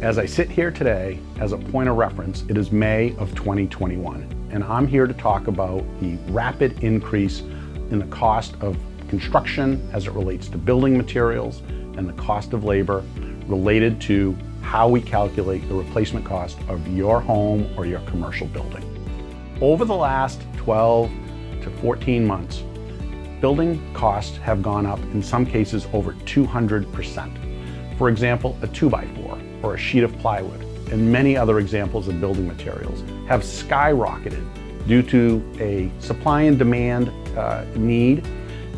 As I sit here today, as a point of reference, it is May of 2021, and I'm here to talk about the rapid increase in the cost of construction as it relates to building materials and the cost of labor related to how we calculate the replacement cost of your home or your commercial building. Over the last 12 to 14 months, building costs have gone up, in some cases over 200%. For example, a 2x4 or a sheet of plywood and many other examples of building materials have skyrocketed due to a supply and demand need,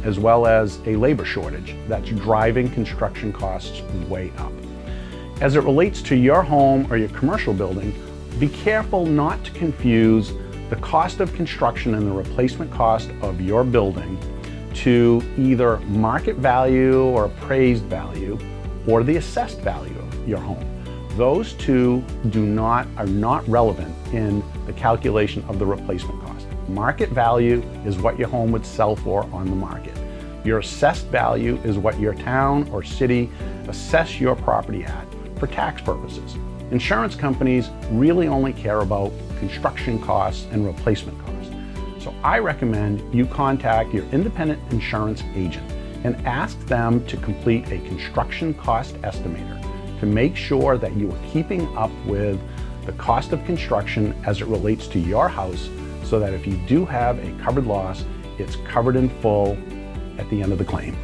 as well as a labor shortage that's driving construction costs way up. As it relates to your home or your commercial building, be careful not to confuse the cost of construction and the replacement cost of your building to either market value or appraised value or the assessed value of your home. Those two are not relevant in the calculation of the replacement cost. Market value is what your home would sell for on the market. Your assessed value is what your town or city assess your property at for tax purposes. Insurance companies really only care about construction costs and replacement costs. So I recommend you contact your independent insurance agent and ask them to complete a construction cost estimator to make sure that you are keeping up with the cost of construction as it relates to your house, so that if you do have a covered loss, it's covered in full at the end of the claim.